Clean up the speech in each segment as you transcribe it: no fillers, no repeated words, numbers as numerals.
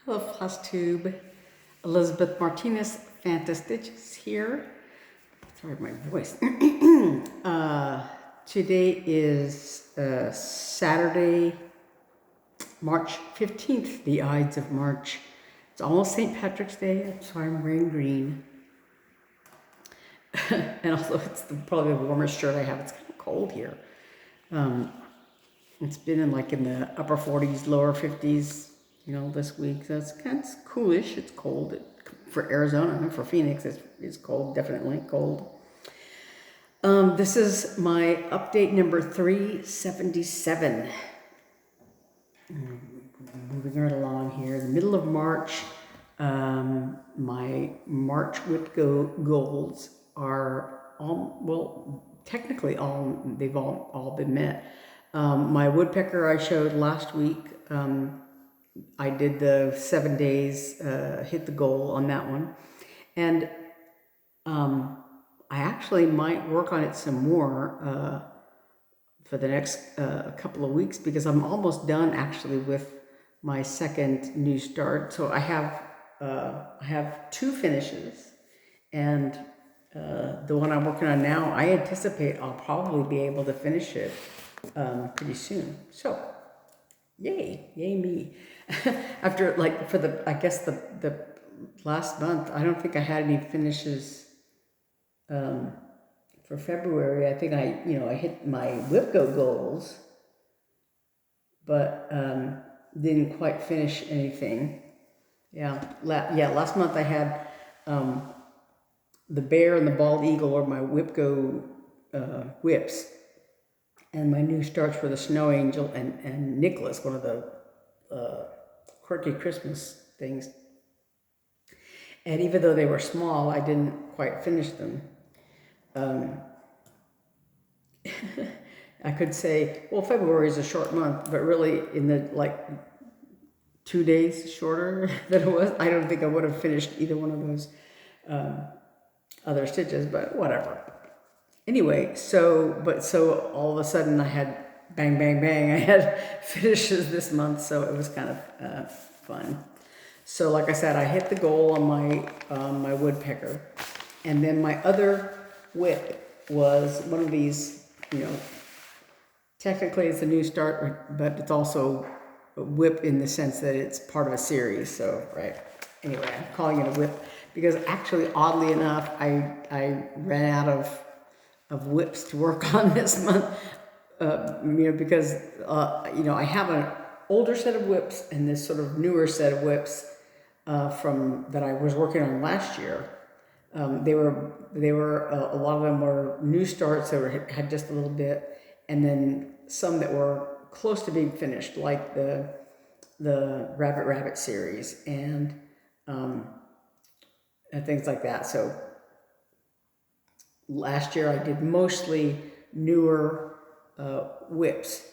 Hello, Flosstube. Elizabeth Martinez, phantastitches here. Sorry, my voice. Today is Saturday, March 15th, the Ides of March. It's almost St. Patrick's Day, so I'm wearing green. And also, it's probably the warmest shirt I have. It's kind of cold here. It's been in the upper 40s, lower 50s, this week. So it's kind of coolish. It's cold for Arizona. For Phoenix, it's cold, definitely cold. This is my update number 377. Moving right along here. The middle of March, my March WIPGO goals are technically they've all been met. My woodpecker I showed last week, I did the 7 days, hit the goal on that one. And I actually might work on it some more for the next couple of weeks, because I'm almost done actually with my second new start. So I have 2 finishes, and the one I'm working on now, I anticipate I'll probably be able to finish it pretty soon. So yay me. After I guess the last month, I don't think I had any finishes for February. I think I hit my WIPGO goals, but didn't quite finish anything. Last month I had the bear and the bald eagle were my WIPGO whips, and my new starts were the snow angel and Nicholas, one of the quirky Christmas things. And even though they were small, I didn't quite finish them. I could say, well, February is a short month, but really in the 2 days shorter than it was, I don't think I would have finished either one of those other stitches, but whatever. Anyway, so all of a sudden I had bang, bang, bang. I had finishes this month, so it was kind of fun. So like I said, I hit the goal on my woodpecker, and then my other whip was one of these. Technically it's a new start, but it's also a whip in the sense that it's part of a series. So right. Anyway, I'm calling it a whip because actually, oddly enough, I ran out of whips to work on this month. Because I have an older set of whips and this sort of newer set of whips from that I was working on last year. They were a lot of them were new starts that had just a little bit, and then some that were close to being finished, like the Rabbit series and things like that. So last year I did mostly newer whips,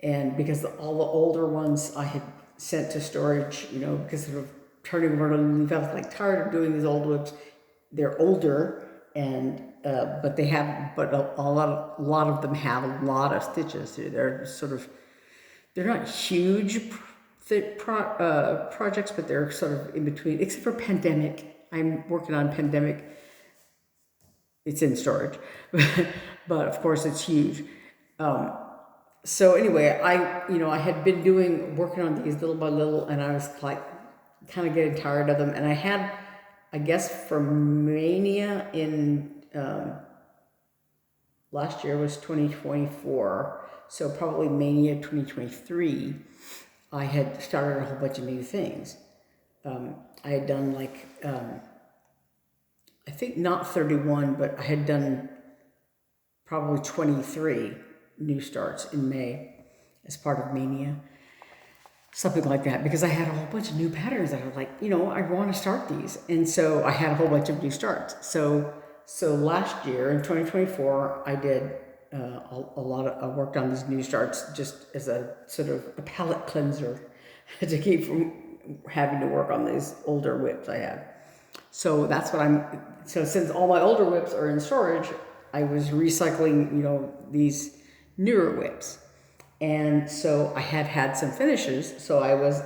and because all the older ones I had sent to storage, because of turning over a leaf, I was tired of doing these old whips. They're older, and but a lot of them have a lot of stitches. They're not huge projects, but they're sort of in between, except for Pandemic. I'm working on Pandemic. It's in storage, but of course it's huge. So anyway, I had been working on these little by little, and I was kind of getting tired of them. And I had, I guess, for Mania in last year was 2024, so probably Mania 2023, I had started a whole bunch of new things. I had done I think not 31, but I had done probably 23 new starts in May as part of Mania. Something like that, because I had a whole bunch of new patterns that I was I want to start these. And so I had a whole bunch of new starts. So last year in 2024, I did I worked on these new starts just as a sort of a palette cleanser to keep from having to work on these older whips I had. So that's what so since all my older whips are in storage, I was recycling, these newer whips. And so I had some finishes. So I was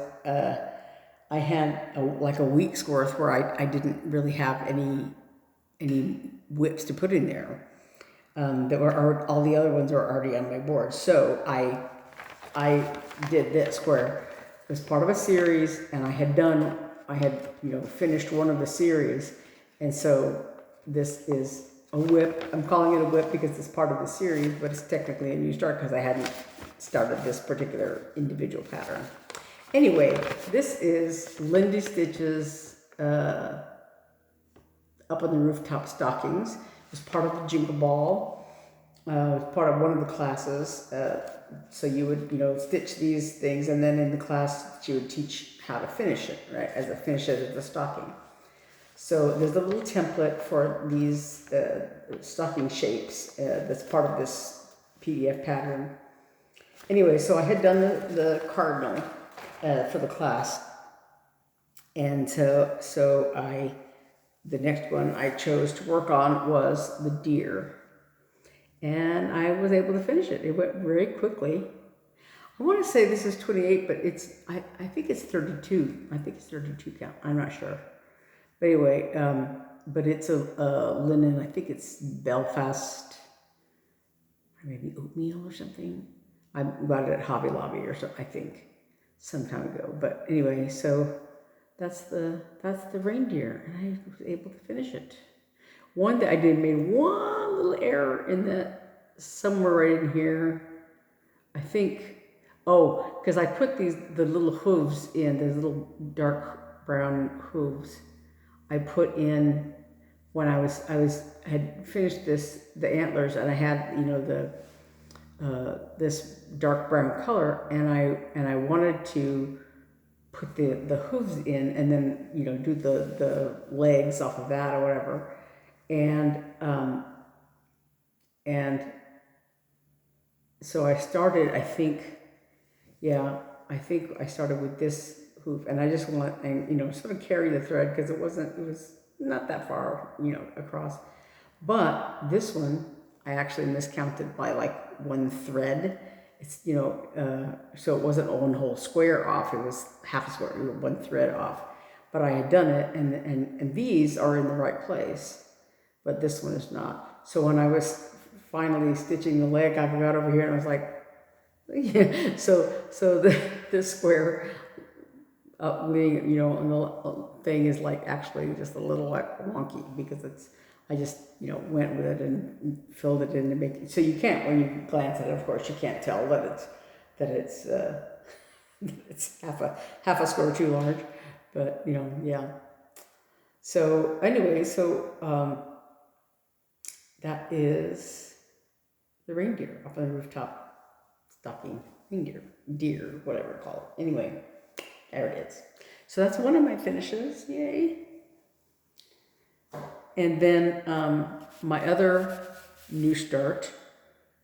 I had like a week's worth where I didn't really have any whips to put in there. That were all the other ones were already on my board. So I did this where it was part of a series, and I had finished one of the series, and so this is a whip. I'm calling it a whip because it's part of the series, but it's technically a new start because I hadn't started this particular individual pattern. Anyway, this is Lindy Stitches Up on the Rooftop Stockings. It was part of the Jingle Ball. It was part of one of the classes. So you would, stitch these things, and then in the class she would teach how to finish it, right? As a finish it of the stocking. So there's a little template for these stocking shapes that's part of this PDF pattern. Anyway, so I had done the cardinal for the class, and so the next one I chose to work on was the deer, and I was able to finish it. It went very quickly. I want to say this is 28, but I think it's 32. I think it's 32 count. I'm not sure. But anyway, but it's a linen. I think it's Belfast, maybe oatmeal or something. I got it at Hobby Lobby or something, I think, some time ago. But anyway, so that's the reindeer, and I was able to finish it. One that I did made one little error in that somewhere right in here. I think, because I put the little hooves in, the little dark brown hooves. I put in when I had finished the antlers, and I had this dark brown color, and I wanted to put the hooves in, and then do the legs off of that or whatever, and so I started. I think I started with this hoop, and I just want sort of carry the thread because it was not that far across, but this one I actually miscounted by like one thread. It's so it wasn't one whole square off, it was half a square, one thread off, but I had done it, and these are in the right place, but this one is not. So when I was finally stitching the leg, I got over here and I was like, yeah. So the square wing, on the thing is like actually just a little like wonky because I just went with it and filled it in to make it. So you can't, when you glance at it, of course, you can't tell that it's half a square too large, but yeah. So anyway, that is the reindeer up on the rooftop stocking, deer, whatever you call it. Anyway, there it is. So that's one of my finishes, yay. And then my other new start,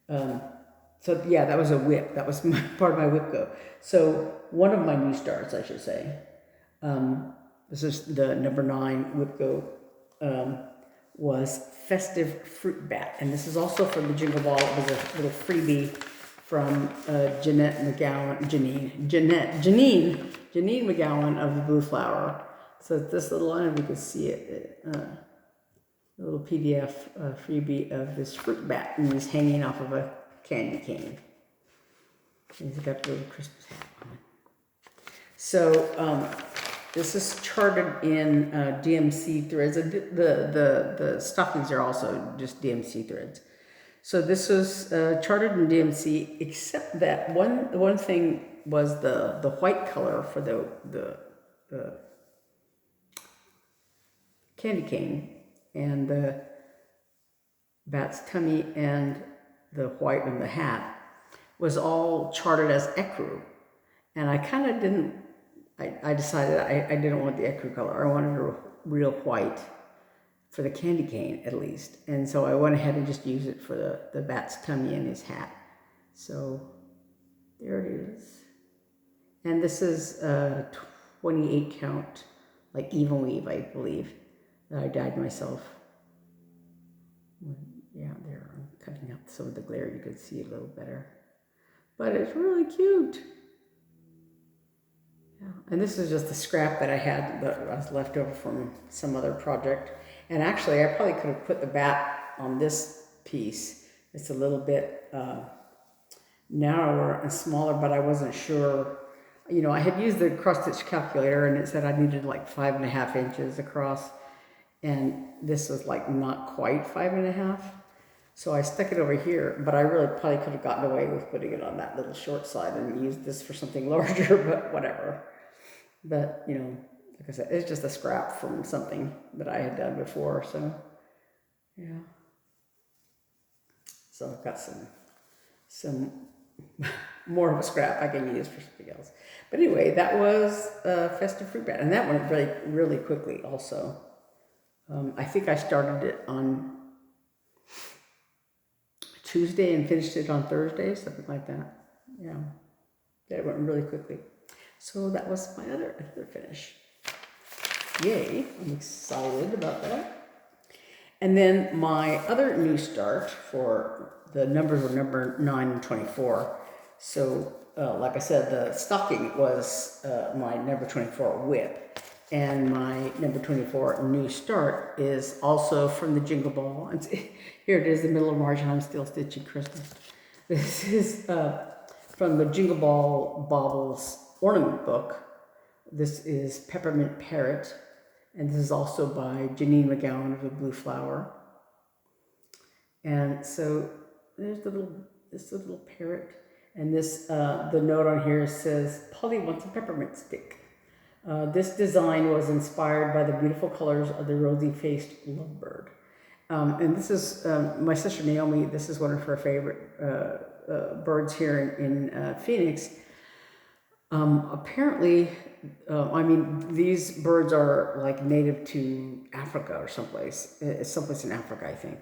so yeah, that was a whip. That was part of my WIPGO. So one of my new starts, I should say, this is the number 9 WIPGO, was Festive Fruit Bat. And this is also from the Jingle Ball. It was a little freebie from Jeannine McGowan of the Blue Flower. So this little line, we can see it, a little PDF freebie of this fruit bat, and he's hanging off of a candy cane. And he's got a little Christmas hat on it. So this is charted in DMC threads. The stockings are also just DMC threads. So this was charted in DMC, except that one thing was the white color for the candy cane, and the bat's tummy, and the white and the hat was all charted as ecru. And I kind of didn't, I decided I didn't want the ecru color. I wanted a real white for the candy cane at least. And so I went ahead and just used it for the bat's tummy and his hat. So there it is. And this is 28 count, like even weave, I believe, that I dyed myself. Yeah, there, I'm cutting out some of the glare, you could see a little better. But it's really cute. Yeah. And this is just the scrap that I had that was left over from some other project. And actually, I probably could have put the bat on this piece. It's a little bit narrower and smaller, but I wasn't sure. You know, I had used the cross-stitch calculator, and it said I needed like 5.5 inches across, and this was like not quite 5.5. So I stuck it over here, but I really probably could have gotten away with putting it on that little short side and used this for something larger, but whatever. But, you know, like I said, it's just a scrap from something that I had done before, so, yeah. So I've got some more of a scrap I can use for something else. But anyway, that was Festive Fruit Bat, and that went really, really quickly also. I think I started it on Tuesday and finished it on Thursday, something like that. Yeah, that went really quickly. So that was my other finish. Yay, I'm excited about that. And then my other new start for the numbers were number 9 and 24. So like I said, the stocking was my number 24 whip. And my number 24 new start is also from the Jingle Ball. It's, here it is, the middle of March, and I'm still stitching Christmas. This is from the Jingle Ball Baubles Ornament book. This is Peppermint Parrot, and this is also by Jeannine McGowan of the Blue Flower. And so there's this little parrot, and this the note on here says, "Polly wants a peppermint stick." This design was inspired by the beautiful colors of the rosy-faced lovebird. And this is my sister Naomi. This is one of her favorite birds here in Phoenix. Apparently, I mean, these birds are like native to Africa or someplace. It's someplace in Africa, I think.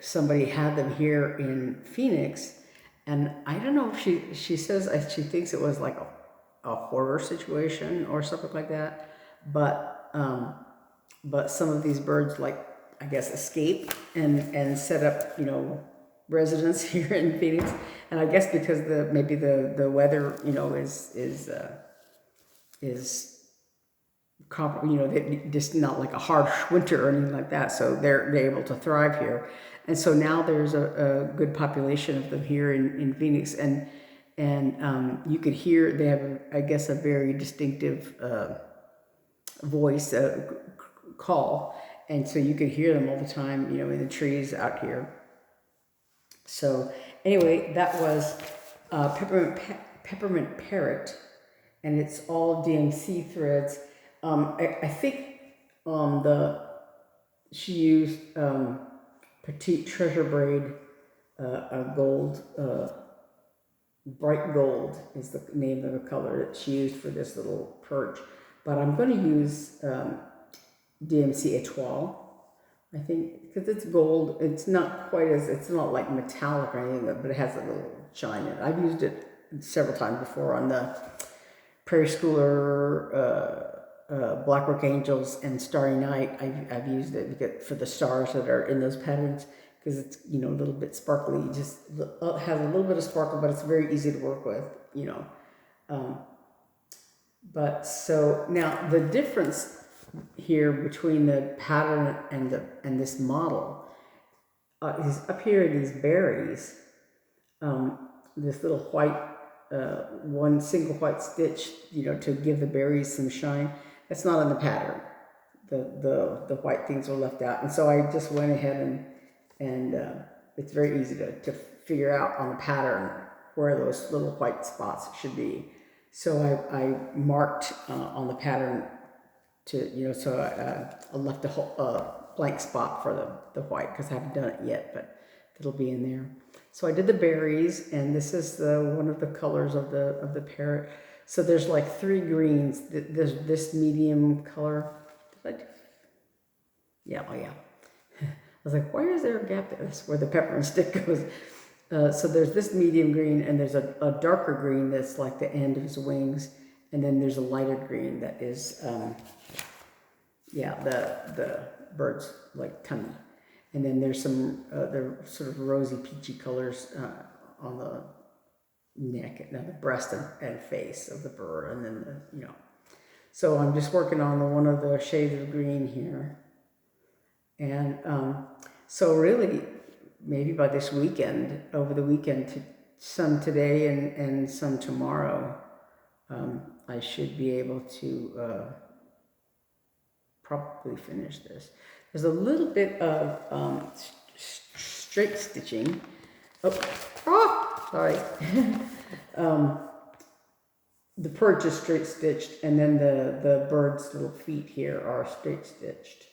Somebody had them here in Phoenix, and I don't know if she says she thinks it was like a horror situation or something like that, but some of these birds, like, I guess, escape and set up, you know, residence here in Phoenix. And I guess because maybe the weather, you know, is you know, just not like a harsh winter or anything like that, so they're able to thrive here. And so now there's a good population of them here in Phoenix, and you could hear they have, I guess, a very distinctive voice call, and so you could hear them all the time, you know, in the trees out here. So anyway, that was Peppermint Parrot, and it's all DMC threads. I think she used Petite Treasure Braid, a gold, bright gold is the name of the color that she used for this little perch. But I'm going to use DMC Etoile, I think, because it's gold. It's not quite as, it's not like metallic or anything, but it has a little shine in it. I've used it several times before on the Prairie Schooler, Blackrock Angels, and Starry Night. I've used it for the stars that are in those patterns, because it's, you know, a little bit sparkly. Just has a little bit of sparkle, but it's very easy to work with, you know. But so now the difference here between the pattern and this model is up here in these berries. This little white, one single white stitch, you know, to give the berries some shine. That's not in the pattern. The white things were left out, and so I just went ahead and it's very easy to figure out on the pattern where those little white spots should be. So I marked on the pattern to, you know, so I left a whole blank spot for the white, because I haven't done it yet, but it'll be in there. So I did the berries, and this is one of the colors of the parrot. So there's like 3 greens. There's this medium color. Yeah, oh yeah. I was like, why is there a gap there? That's where the peppermint stick goes. So there's this medium green, and there's a darker green that's like the end of his wings, and then there's a lighter green that is, yeah, the bird's like tummy. And then there's some they're sort of rosy peachy colors on the neck and the breast and face of the bird, and then the. So I'm just working on one of the shades of green here, and so really maybe by this weekend, over the weekend, some today and some tomorrow, I should be able to probably finish this. There's a little bit of straight stitching. Sorry. The perch is straight stitched, and then the bird's little feet here are straight stitched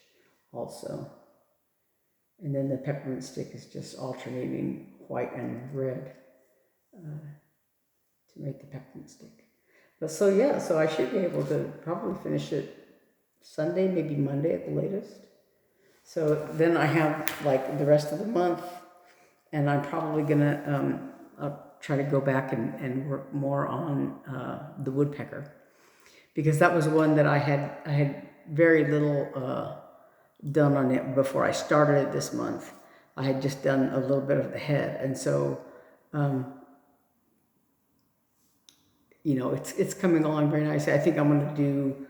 also. And then the peppermint stick is just alternating white and red to make the peppermint stick. But so yeah, so I should be able to probably finish it Sunday, maybe Monday at the latest. So then I have like the rest of the month, and I'm probably gonna I'll try to go back and work more on the woodpecker, because that was one that I had very little done on it before I started it this month. I had just done a little bit of the head, and so it's coming along very nicely. I think I'm going to do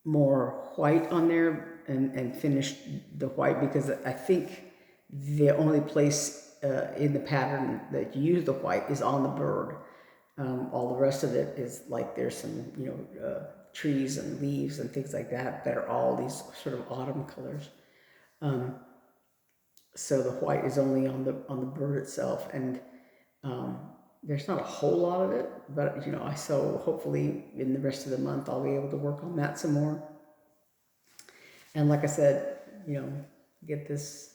more white on there and finish the white, because I think the only place in the pattern that you use the white is on the bird. All the rest of it is like there's some trees and leaves and things like that are all these sort of autumn colors. So the white is only on the bird itself, and there's not a whole lot of it, but so hopefully in the rest of the month I'll be able to work on that some more. And like I said, get this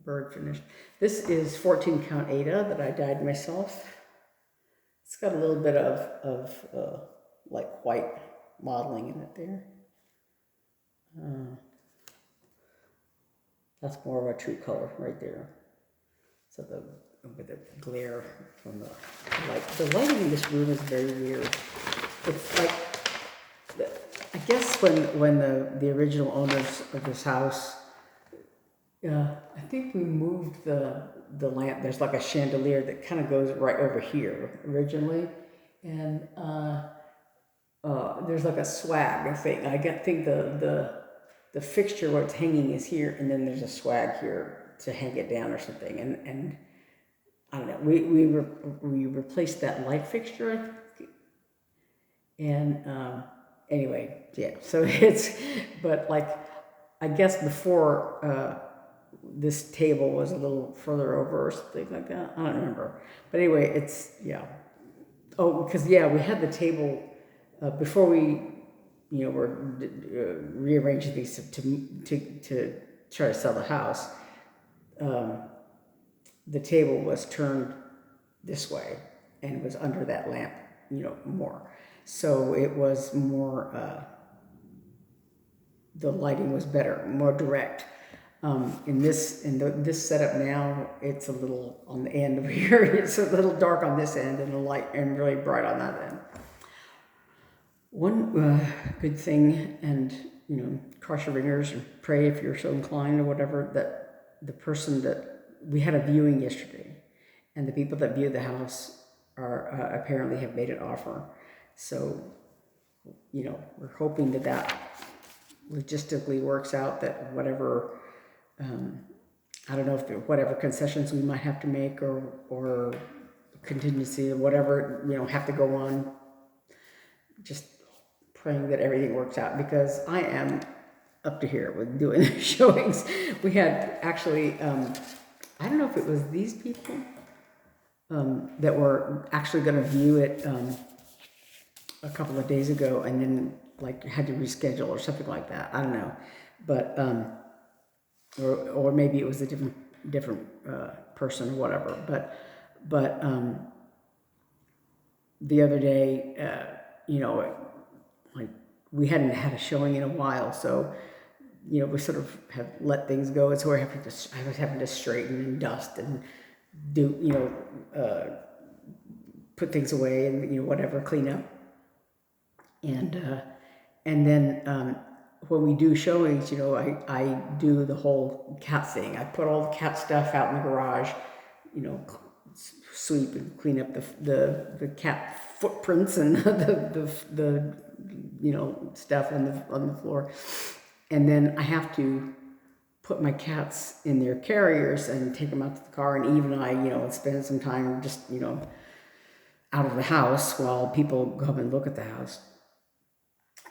bird finished. This is 14 count Ada that I dyed myself. It's got a little bit of like white modeling in it there. That's more of a true color right there. So with the glare from the light. The lighting in this room is very weird. It's like, I guess when the original owners of this house, I think we moved the lamp. There's like a chandelier that kind of goes right over here originally, and there's like a swag thing. I think the fixture where it's hanging is here, and then there's a swag here to hang it down or something. And I don't know. We replaced that light fixture, and anyway, yeah. So but like, I guess before this table was a little further over or something like that. I don't remember. But anyway, it's, yeah. Oh, because, yeah, we had the table before we, were rearranging these to try to sell the house. The table was turned this way and was under that lamp, more. So it was more, the lighting was better, more direct. In this setup now, it's a little on the end over here. It's a little dark on this end and light and really bright on that end. One good thing, and cross your fingers and pray if you're so inclined or whatever, that the person that we had a viewing yesterday, and the people that viewed the house are apparently have made an offer. So we're hoping that logistically works out, that whatever. I don't know if whatever concessions we might have to make or contingency or whatever, have to go on. Just praying that everything works out, because I am up to here with doing the showings. We had actually, I don't know if it was these people that were actually going to view it a couple of days ago, and then like had to reschedule or something like that. I don't know, but. Or maybe it was a different person or whatever. But the other day, like we hadn't had a showing in a while, so we sort of have let things go, and so I was having to straighten and dust and do put things away and whatever, clean up, and then when we do showings, you know, I do the whole cat thing. I put all the cat stuff out in the garage, you know, sweep and clean up the cat footprints and the you know, stuff on the floor, and then I have to put my cats in their carriers and take them out to the car, and Eve and I, you know, spend some time just, you know, out of the house while people come and look at the house.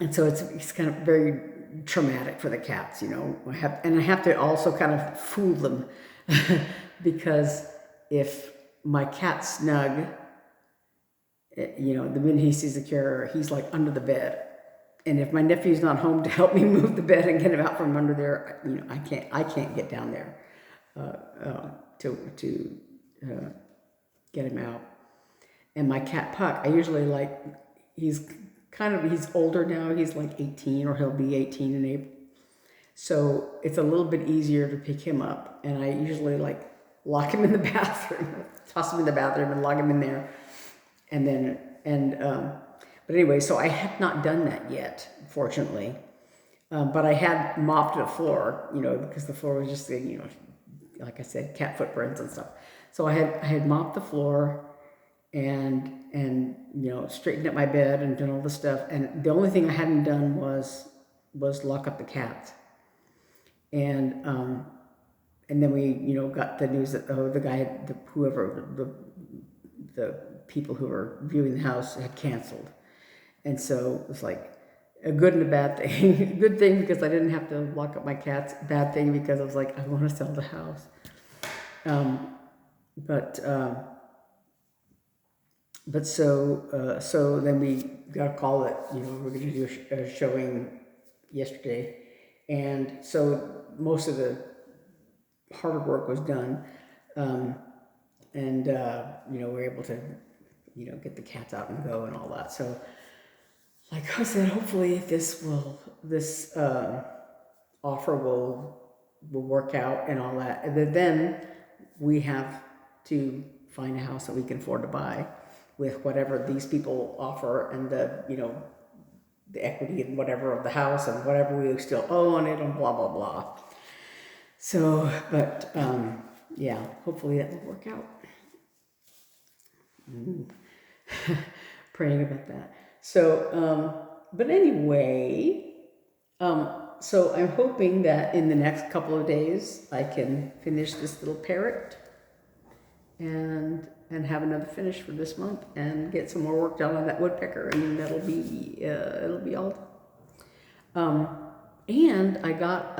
And so it's kind of very traumatic for the cats, you know. I have to also kind of fool them because if my cat's snug, you know, the minute he sees the carrier, he's like under the bed. And if my nephew's not home to help me move the bed and get him out from under there, you know, I can't get down there to get him out. And my cat Puck, I usually like, he's older now. He's like 18, or he'll be 18 in April. So it's a little bit easier to pick him up. And I usually like lock him in the bathroom, toss him in the bathroom and lock him in there. And then, but anyway, so I have not done that yet, fortunately. But I had mopped the floor, you know, because the floor was just, you know, like I said, cat footprints and stuff. So I had mopped the floor and you know, straightened up my bed and done all the stuff. And the only thing I hadn't done was lock up the cats. And then we, you know, got the news that the guy, the people who were viewing the house had canceled. And so it was like a good and a bad thing. Good thing because I didn't have to lock up my cats. Bad thing because I was like, I want to sell the house. But so then we got a call that, you know, we're going to do a showing yesterday. And so most of the hard work was done. And you know, we're able to, you know, get the cats out and go and all that. So like I said, hopefully this offer will work out and all that. And then we have to find a house that we can afford to buy with whatever these people offer and the, you know, the equity and whatever of the house and whatever we still owe on it and blah, blah, blah. So, but yeah, hopefully that will work out. Praying about that. So, but anyway, so I'm hoping that in the next couple of days I can finish this little parrot and have another finish for this month and get some more work done on that woodpecker, and that'll be it'll be all done. And I got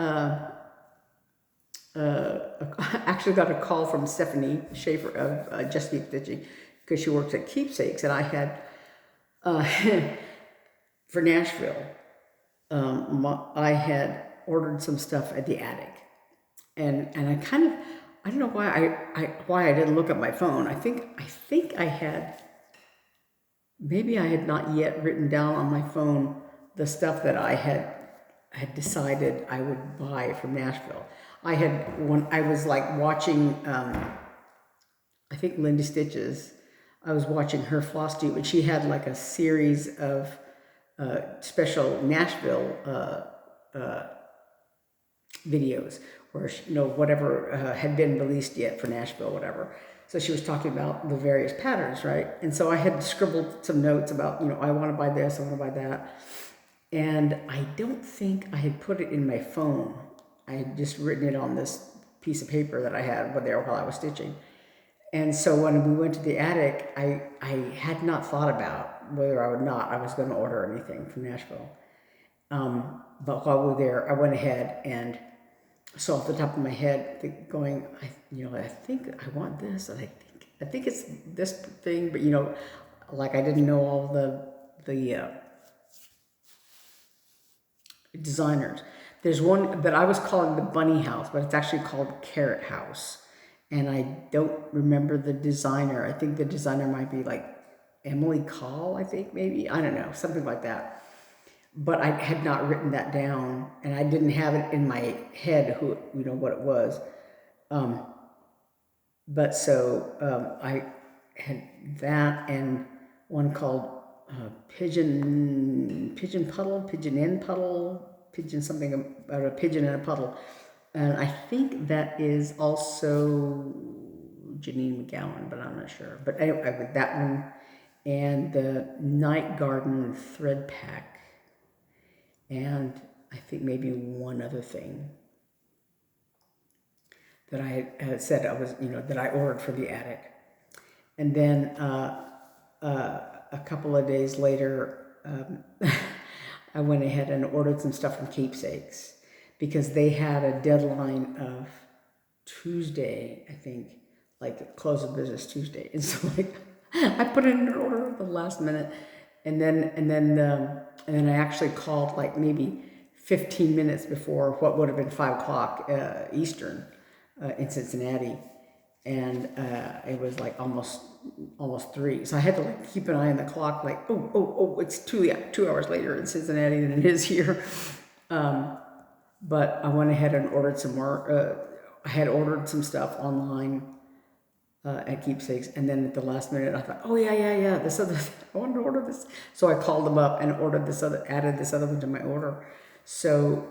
actually got a call from Stephanie Schaefer of Just Keep Stitching, because she works at Keepsakes, and I had for Nashville, I had ordered some stuff at the attic, and I kind of, I don't know why I didn't look at my phone. I think I had, maybe I had not yet written down on my phone the stuff that I had decided I would buy from Nashville. I was like watching, I think Lindy Stitches. I was watching her Flosstube, and she had like a series of special Nashville videos where, you know, whatever had been released yet for Nashville, whatever. So she was talking about the various patterns, right? And so I had scribbled some notes about, you know, I want to buy this, I want to buy that. And I don't think I had put it in my phone. I had just written it on this piece of paper that I had there while I was stitching. And so when we went to the attic, I had not thought about whether I was going to order anything from Nashville. But while we were there, I went ahead and so off the top of my head, going, I think I want this, and I think it's this thing, but you know, like I didn't know all the designers. There's one that I was calling the Bunny House, but it's actually called Carrot House. And I don't remember the designer. I think the designer might be like Emily Call, I think, maybe. I don't know, something like that. But I had not written that down, and I didn't have it in my head what it was. But so I had that and one called Pigeon Puddle, Pigeon End Puddle, pigeon, something about a pigeon in a puddle. And I think that is also Jeannine McGowan, but I'm not sure. But anyway, with that one and the Night Garden thread pack, and I think maybe one other thing that I had said I was, that I ordered for the attic. And then a couple of days later, I went ahead and ordered some stuff from Keepsakes because they had a deadline of Tuesday, I think, like close of business Tuesday. And so like I put in an order at the last minute, and then I actually called like maybe 15 minutes before what would have been 5 o'clock Eastern in Cincinnati. And it was like almost 3. So I had to like keep an eye on the clock, like, oh, it's 2 hours later in Cincinnati than it is here. But I went ahead and ordered some more. I had ordered some stuff online at Keepsakes, and then at the last minute I thought, oh yeah, this other, I wanted to order this. So I called them up and added this other one to my order. So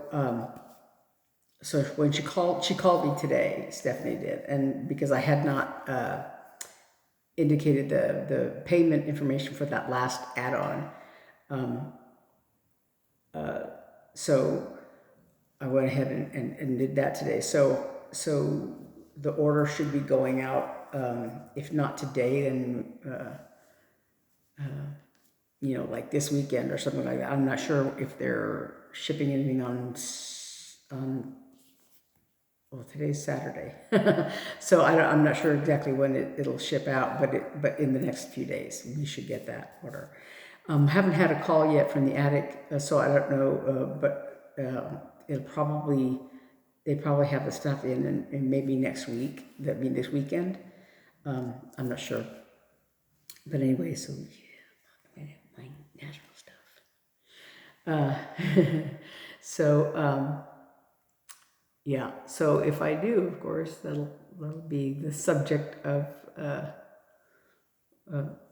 so when she called me today, Stephanie did, and because I had not indicated the payment information for that last add-on, so I went ahead and did that today. So the order should be going out, if not today, then like this weekend or something like that. I'm not sure if they're shipping anything on well, today's Saturday, so I'm not sure exactly when it'll ship out, but in the next few days we should get that order. Haven't had a call yet from the attic, so I don't know, but they probably have the stuff in maybe next week. That'd be this weekend. I'm not sure, but anyway, so yeah, my Nashville stuff. So. Yeah, so if I do, of course, that'll be the subject of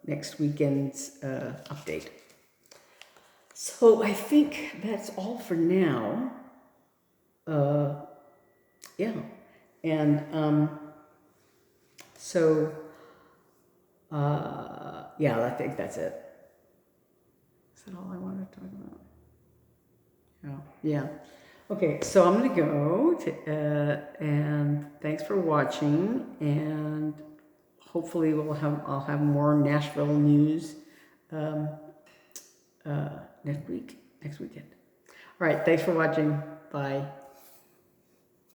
next weekend's update. So I think that's all for now. Yeah, and so yeah, I think that's it. Is that all I wanted to talk about? Yeah. Okay, so I'm gonna go and thanks for watching, and hopefully I'll have more Nashville news next weekend. All right, thanks for watching. Bye.